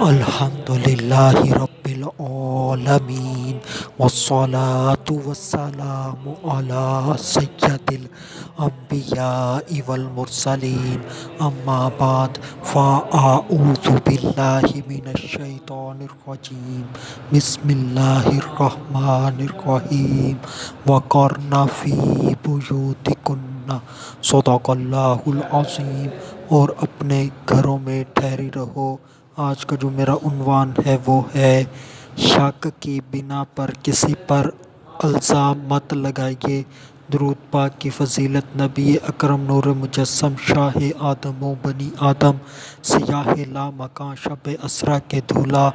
الحمدللہ رب العالمین والصلاة والسلام علی سید الانبیاء والمرسلین اما بعد فاعوذ باللہ من الشیطان الرجیم بسم اللہ الرحمن الرحیم وقرن فی بیوتکن صدق اللہ العظیم، اور اپنے گھروں میں ٹھہری رہو۔ آج کا جو میرا عنوان ہے وہ ہے شک کی بنا پر کسی پر الزام مت لگائیے۔ درود پاک کی فضیلت نبی اکرم نور مجسم شاہ آدم و بنی آدم سیاہ لا مکان شب اسرا کے دولہ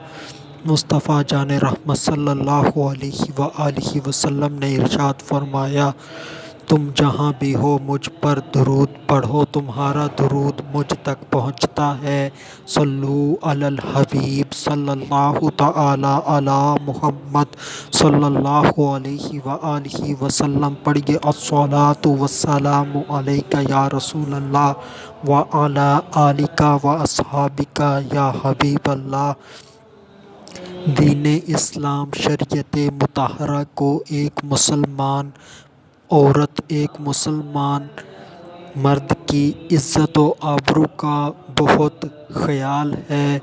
مصطفیٰ جان رحمت صلی اللہ علیہ وآلہ وسلم نے ارشاد فرمایا، تم جہاں بھی ہو مجھ پر درود پڑھو، تمہارا درود مجھ تک پہنچتا ہے۔ صلو علی الحبیب صلی اللہ تعالی علی محمد صلی اللہ علیہ وآلہ وسلم پڑھیے، الصلاۃ والسلام علیک یا رسول اللہ وعلی آلک واصحابک یا حبیب اللہ۔ دین اسلام شریعت مطہرہ کو ایک مسلمان عورت، ایک مسلمان مرد کی عزت و آبرو کا بہت خیال ہے۔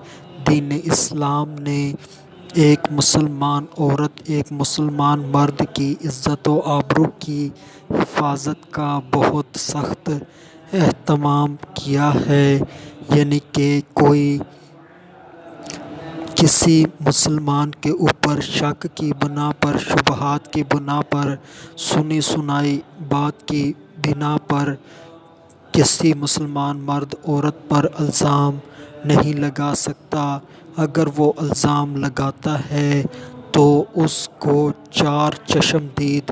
دین اسلام نے ایک مسلمان عورت، ایک مسلمان مرد کی عزت و آبرو کی حفاظت کا بہت سخت اہتمام کیا ہے، یعنی کہ کوئی کسی مسلمان کے اوپر شک کی بنا پر، شبہات کی بنا پر، سنی سنائی بات کی بنا پر کسی مسلمان مرد عورت پر الزام نہیں لگا سکتا۔ اگر وہ الزام لگاتا ہے تو اس کو 4 چشمدید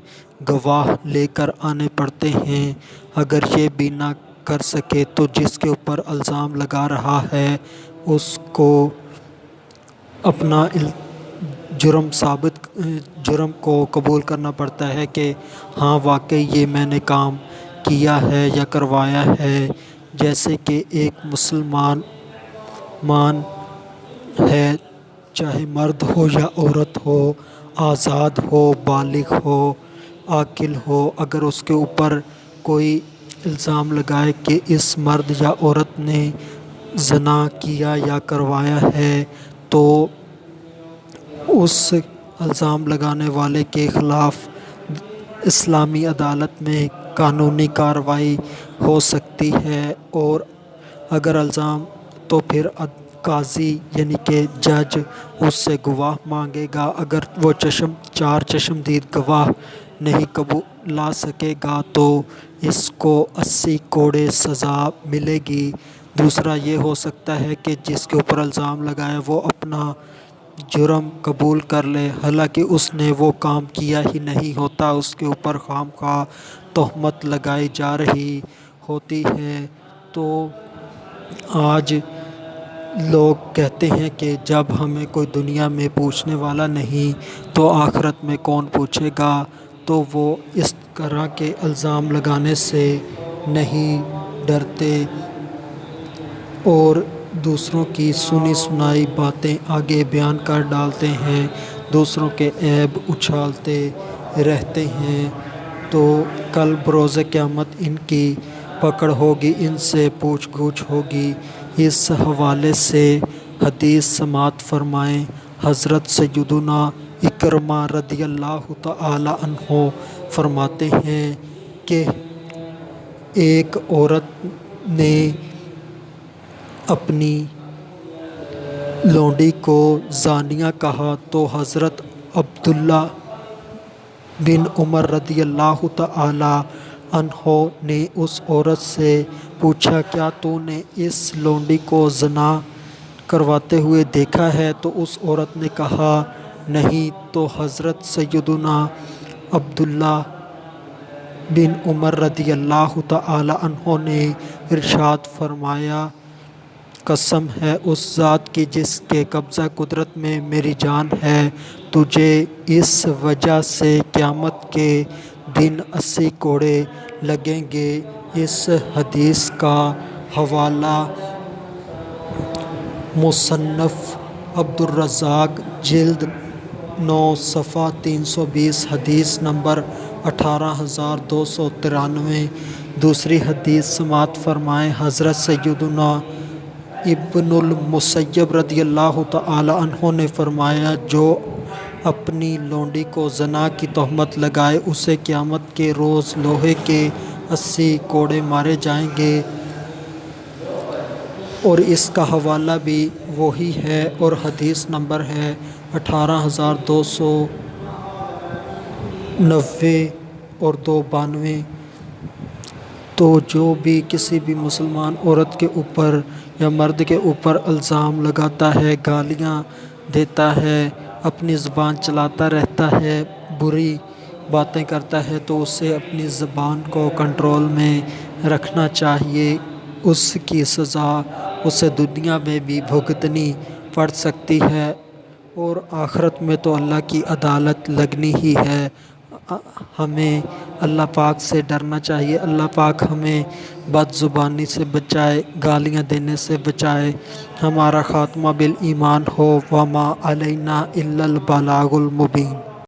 گواہ لے کر آنے پڑتے ہیں۔ اگر یہ بھی نہ کر سکے تو جس کے اوپر الزام لگا رہا ہے اس کو اپنا جرم کو قبول کرنا پڑتا ہے کہ ہاں واقعی یہ میں نے کام کیا ہے یا کروایا ہے۔ جیسے کہ ایک مسلمان ہے، چاہے مرد ہو یا عورت ہو، آزاد ہو، بالغ ہو، عاقل ہو، اگر اس کے اوپر کوئی الزام لگائے کہ اس مرد یا عورت نے زنا کیا یا کروایا ہے تو اس الزام لگانے والے کے خلاف اسلامی عدالت میں قانونی کارروائی ہو سکتی ہے، اور اگر الزام تو پھر قاضی یعنی کہ جج اس سے گواہ مانگے گا۔ اگر وہ 4 چشمدید گواہ نہیں لا سکے گا تو اس کو 80 کوڑے سزا ملے گی۔ دوسرا یہ ہو سکتا ہے کہ جس کے اوپر الزام لگائے وہ اپنا جرم قبول کر لے، حالانکہ اس نے وہ کام کیا ہی نہیں ہوتا، اس کے اوپر خواہ تہمت لگائی جا رہی ہوتی ہے۔ تو آج لوگ کہتے ہیں کہ جب ہمیں کوئی دنیا میں پوچھنے والا نہیں تو آخرت میں کون پوچھے گا، تو وہ اس طرح کے الزام لگانے سے نہیں ڈرتے اور دوسروں کی سنی سنائی باتیں آگے بیان کر ڈالتے ہیں، دوسروں کے عیب اچھالتے رہتے ہیں۔ تو کل بروز قیامت ان کی پکڑ ہوگی، ان سے پوچھ گچھ ہوگی۔ اس حوالے سے حدیث سماعت فرمائیں۔ حضرت سیدنا اکرمہ رضی اللہ تعالی عنہ فرماتے ہیں کہ ایک عورت نے اپنی لونڈی کو زانیہ کہا تو حضرت عبداللہ بن عمر رضی اللہ تعالی عنہ نے اس عورت سے پوچھا، کیا تو نے اس لونڈی کو زنا کرواتے ہوئے دیکھا ہے؟ تو اس عورت نے کہا نہیں، تو حضرت سیدنا عبداللہ بن عمر رضی اللہ تعالی عنہ نے ارشاد فرمایا، قسم ہے اس ذات کی جس کے قبضہ قدرت میں میری جان ہے، تجھے اس وجہ سے قیامت کے دن 80 کوڑے لگیں گے۔ اس حدیث کا حوالہ مصنف عبد الرزاق جلد 9 صفحہ 320 حدیث نمبر 18293۔ دوسری حدیث سماعت فرمائیں، حضرت سیدنا ابن المسیب رضی اللہ تعالی عنہ نے فرمایا، جو اپنی لونڈی کو زنا کی تہمت لگائے اسے قیامت کے روز لوہے کے 80 کوڑے مارے جائیں گے۔ اور اس کا حوالہ بھی وہی ہے اور حدیث نمبر ہے 18290 اور 292۔ تو جو بھی کسی بھی مسلمان عورت کے اوپر یا مرد کے اوپر الزام لگاتا ہے، گالیاں دیتا ہے، اپنی زبان چلاتا رہتا ہے، بری باتیں کرتا ہے، تو اسے اپنی زبان کو کنٹرول میں رکھنا چاہیے۔ اس کی سزا اسے دنیا میں بھی بھگتنی پڑ سکتی ہے اور آخرت میں تو اللہ کی عدالت لگنی ہی ہے۔ ہمیں اللہ پاک سے ڈرنا چاہیے، اللہ پاک ہمیں بد زبانی سے بچائے، گالیاں دینے سے بچائے، ہمارا خاتمہ بالایمان ہو۔ وما علینا الا البلاغ المبین۔